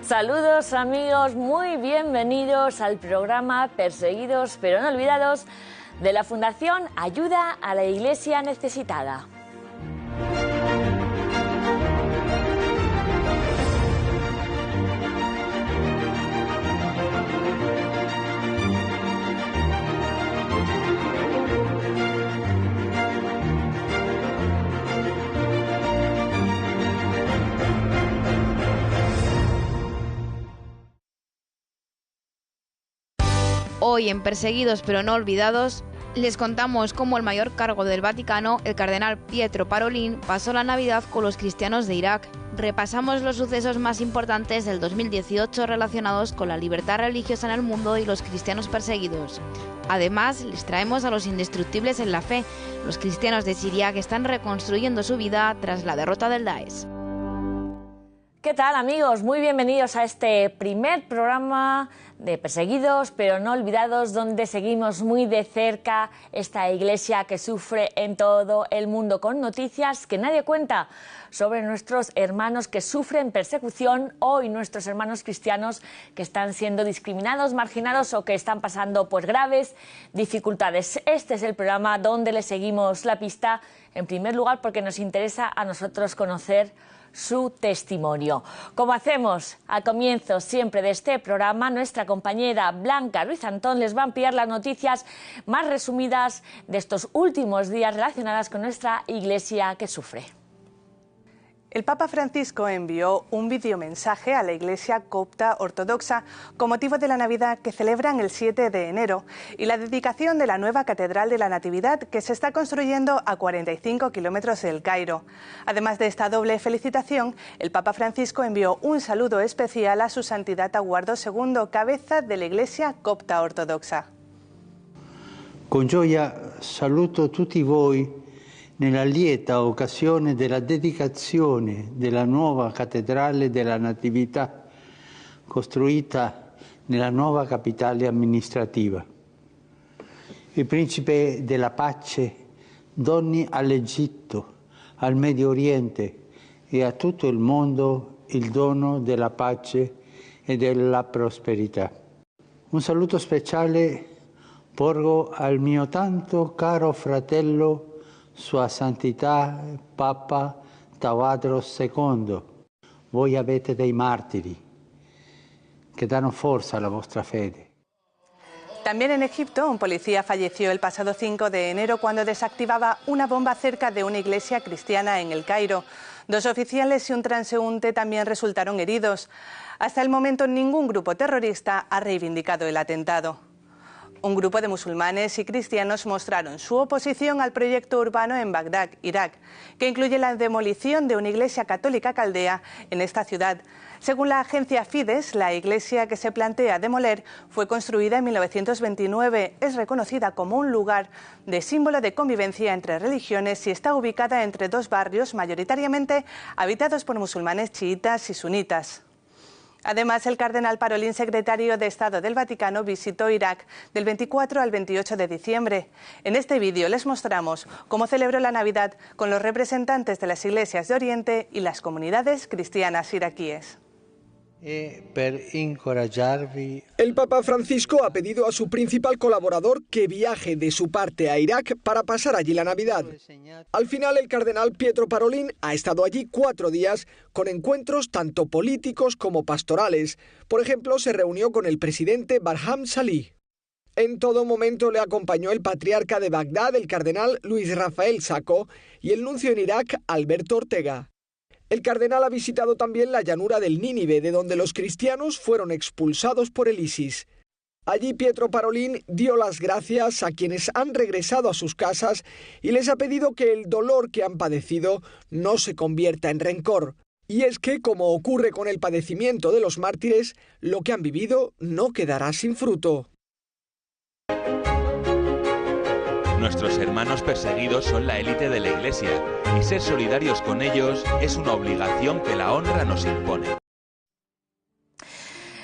Saludos amigos, muy bienvenidos al programa Perseguidos pero no olvidados de la Fundación Ayuda a la Iglesia Necesitada. Hoy en Perseguidos pero no olvidados les contamos cómo el mayor cargo del Vaticano, el cardenal Pietro Parolin, pasó la Navidad con los cristianos de Irak. Repasamos los sucesos más importantes del 2018 relacionados con la libertad religiosa en el mundo y los cristianos perseguidos. Además, les traemos a los indestructibles en la fe, los cristianos de Siria que están reconstruyendo su vida tras la derrota del Daesh. ¿Qué tal amigos? Muy bienvenidos a este primer programa de Perseguidos pero no olvidados, donde seguimos muy de cerca esta iglesia que sufre en todo el mundo, con noticias que nadie cuenta sobre nuestros hermanos que sufren persecución, hoy nuestros hermanos cristianos que están siendo discriminados, marginados o que están pasando por graves dificultades. Este es el programa donde le seguimos la pista, en primer lugar porque nos interesa a nosotros conocer su testimonio. Como hacemos al comienzo siempre de este programa, nuestra compañera Blanca Ruiz Antón les va a ampliar las noticias más resumidas de estos últimos días relacionadas con nuestra iglesia que sufre. El Papa Francisco envió un videomensaje a la Iglesia copta ortodoxa con motivo de la Navidad que celebran el 7 de enero y la dedicación de la nueva Catedral de la Natividad que se está construyendo a 45 kilómetros del Cairo. Además de esta doble felicitación, el Papa Francisco envió un saludo especial a su Santidad Aguardo II, cabeza de la Iglesia copta ortodoxa. Con gioia saluto tutti voi nella lieta occasione della dedicazione della nuova cattedrale della Natività costruita nella nuova capitale amministrativa. Il Principe della Pace doni all'Egitto, al Medio Oriente e a tutto il mondo il dono della pace e della prosperità. Un saluto speciale porgo al mio tanto caro fratello Sua Santità Papa Tawadros II. Voi avete dei martiri che danno forza alla vostra fede. También en Egipto, un policía falleció el pasado 5 de enero cuando desactivaba una bomba cerca de una iglesia cristiana en El Cairo. 2 oficiales y un transeúnte también resultaron heridos. Hasta el momento, ningún grupo terrorista ha reivindicado el atentado. Un grupo de musulmanes y cristianos mostraron su oposición al proyecto urbano en Bagdad, Irak, que incluye la demolición de una iglesia católica caldea en esta ciudad. Según la agencia Fides, la iglesia que se plantea demoler fue construida en 1929, es reconocida como un lugar de símbolo de convivencia entre religiones y está ubicada entre 2 barrios mayoritariamente habitados por musulmanes chiitas y sunitas. Además, el cardenal Parolin, secretario de Estado del Vaticano, visitó Irak del 24 al 28 de diciembre. En este vídeo les mostramos cómo celebró la Navidad con los representantes de las iglesias de Oriente y las comunidades cristianas iraquíes. El Papa Francisco ha pedido a su principal colaborador que viaje de su parte a Irak para pasar allí la Navidad. Al final, el cardenal Pietro Parolin ha estado allí 4 días con encuentros tanto políticos como pastorales. Por ejemplo, se reunió con el presidente Barham Salih. En todo momento le acompañó el patriarca de Bagdad, el cardenal Luis Rafael Sacco, y el nuncio en Irak, Alberto Ortega. El cardenal ha visitado también la llanura del Nínive, de donde los cristianos fueron expulsados por el ISIS. Allí Pietro Parolin dio las gracias a quienes han regresado a sus casas y les ha pedido que el dolor que han padecido no se convierta en rencor. Y es que, como ocurre con el padecimiento de los mártires, lo que han vivido no quedará sin fruto. Nuestros hermanos perseguidos son la élite de la Iglesia y ser solidarios con ellos es una obligación que la honra nos impone.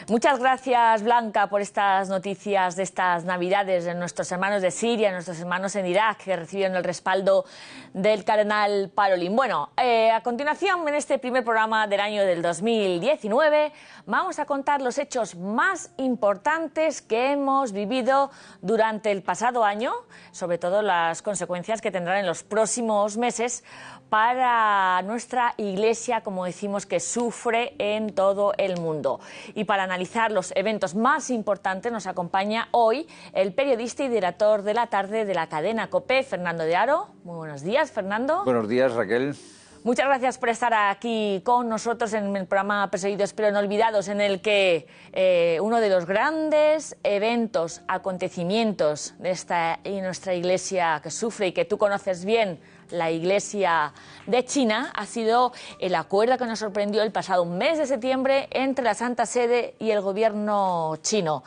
Muchas gracias, Blanca, por estas noticias de estas Navidades de nuestros hermanos de Siria, nuestros hermanos en Irak, que recibieron el respaldo del cardenal Parolin. Bueno, a continuación, en este primer programa del año del 2019, vamos a contar los hechos más importantes que hemos vivido durante el pasado año, sobre todo las consecuencias que tendrán en los próximos meses para nuestra Iglesia, como decimos, que sufre en todo el mundo. Y para analizar los eventos más importantes nos acompaña hoy el periodista y director de la tarde de la cadena COPE, Fernando de Aro. Muy buenos días, Fernando. Buenos días, Raquel. Muchas gracias por estar aquí con nosotros en el programa Perseguidos pero no olvidados, en el que uno de los grandes eventos, acontecimientos de nuestra Iglesia que sufre y que tú conoces bien, la Iglesia de China, ha sido el acuerdo que nos sorprendió el pasado mes de septiembre entre la Santa Sede y el gobierno chino.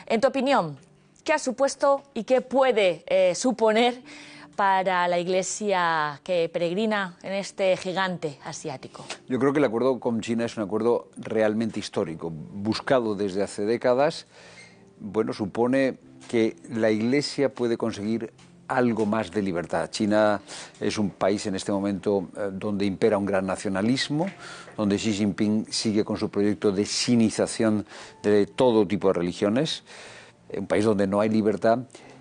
En tu opinión, ¿qué ha supuesto y qué puede suponer para la Iglesia que peregrina en este gigante asiático? Yo creo que el acuerdo con China es un acuerdo realmente histórico, buscado desde hace décadas. Bueno, supone que la Iglesia puede conseguir algo más de libertad. China es un país en este momento donde impera un gran nacionalismo, donde Xi Jinping sigue con su proyecto de sinización de todo tipo de religiones, un país donde no hay libertad,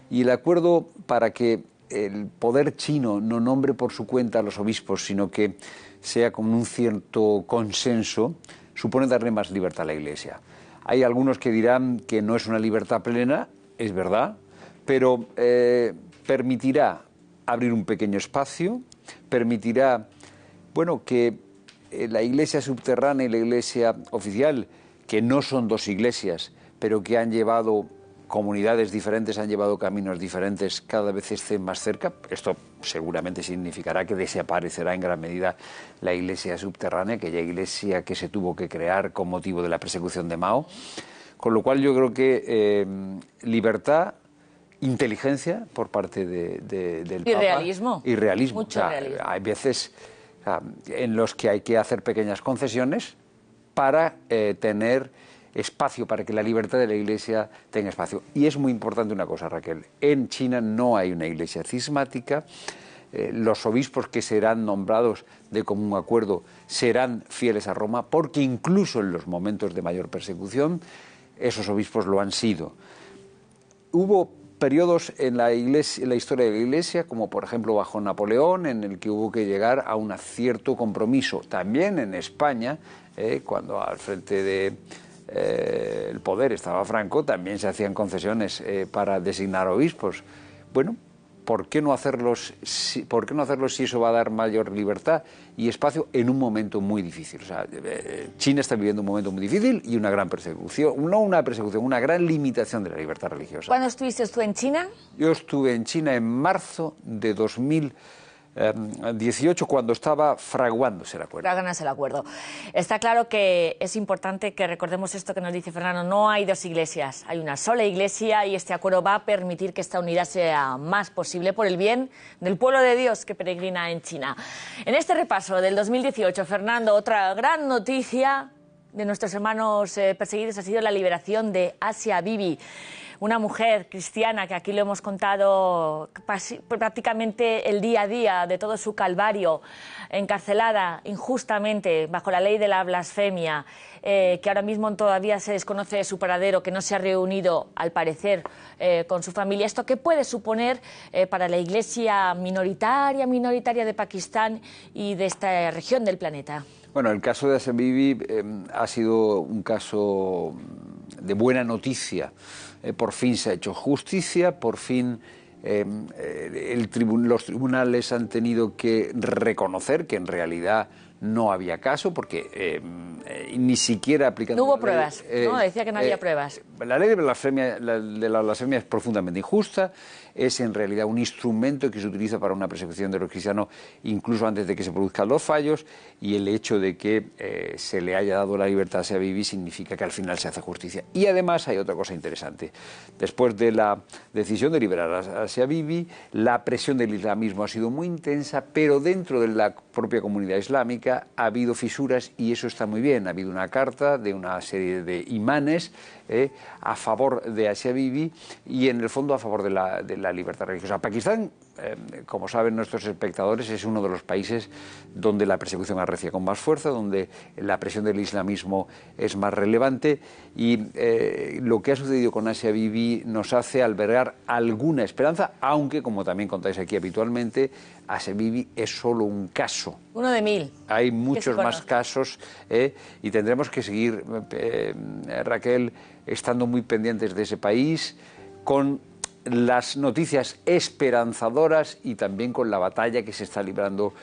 y el acuerdo para que el poder chino no nombre por su cuenta a los obispos, sino que sea con un cierto consenso, supone darle más libertad a la Iglesia. Hay algunos que dirán que no es una libertad plena, es verdad, pero permitirá abrir un pequeño espacio, permitirá, bueno, que la Iglesia subterránea y la Iglesia oficial, que no son dos iglesias, pero que han llevado comunidades diferentes, han llevado caminos diferentes, cada vez estén más cerca. Esto seguramente significará que desaparecerá en gran medida la Iglesia subterránea, aquella Iglesia que se tuvo que crear con motivo de la persecución de Mao. Con lo cual yo creo que libertad, inteligencia por parte del Papa. Realismo. Y realismo. Mucho realismo. Hay veces en los que hay que hacer pequeñas concesiones para tener espacio, para que la libertad de la Iglesia tenga espacio. Y es muy importante una cosa, Raquel. En China no hay una Iglesia cismática. Los obispos que serán nombrados de común acuerdo serán fieles a Roma, porque incluso en los momentos de mayor persecución esos obispos lo han sido. Hubo periodos en la historia de la Iglesia, como por ejemplo bajo Napoleón, en el que hubo que llegar a un cierto compromiso. También en España, cuando al frente del poder estaba Franco, también se hacían concesiones para designar obispos. Bueno, ¿por qué no hacerlos si eso va a dar mayor libertad y espacio en un momento muy difícil? O sea, China está viviendo un momento muy difícil y una gran persecución, no una persecución, una gran limitación de la libertad religiosa. ¿Cuándo estuviste tú en China? Yo estuve en China en marzo de 2018, cuando estaba fraguándose el acuerdo. Fraguándose el acuerdo. Está claro que es importante que recordemos esto que nos dice Fernando: no hay dos iglesias, hay una sola Iglesia, y este acuerdo va a permitir que esta unidad sea más posible por el bien del pueblo de Dios que peregrina en China. En este repaso del 2018, Fernando, otra gran noticia de nuestros hermanos perseguidos ha sido la liberación de Asia Bibi, una mujer cristiana que aquí lo hemos contado prácticamente el día a día de todo su calvario, encarcelada injustamente bajo la ley de la blasfemia, que ahora mismo todavía se desconoce su paradero, que no se ha reunido, al parecer, con su familia. ¿Esto qué puede suponer para la Iglesia minoritaria de Pakistán y de esta región del planeta? Bueno, el caso de Asia Bibi ha sido un caso de buena noticia. Por fin se ha hecho justicia, por fin los tribunales han tenido que reconocer que en realidad no había caso, porque ni siquiera aplicando... No hubo pruebas, ¿no? Decía que no había pruebas. La ley de la blasfemia es profundamente injusta, es en realidad un instrumento que se utiliza para una persecución de los cristianos incluso antes de que se produzcan los fallos, y el hecho de que se le haya dado la libertad a Asia Bibi significa que al final se hace justicia. Y además hay otra cosa interesante. Después de la decisión de liberar a Asia Bibi, la presión del islamismo ha sido muy intensa, pero dentro de la propia comunidad islámica ha habido fisuras, y eso está muy bien. Ha habido una carta de una serie de imanes a favor de Asia Bibi y en el fondo a favor de la libertad religiosa. Pakistán, como saben nuestros espectadores, es uno de los países donde la persecución arrecia con más fuerza, donde la presión del islamismo es más relevante, y lo que ha sucedido con Asia Bibi nos hace albergar alguna esperanza, aunque, como también contáis aquí habitualmente, Asia Bibi es solo un caso. Uno de 1000. Hay muchos más casos, y tendremos que seguir, Raquel, estando muy pendientes de ese país, con las noticias esperanzadoras y también con la batalla que se está librando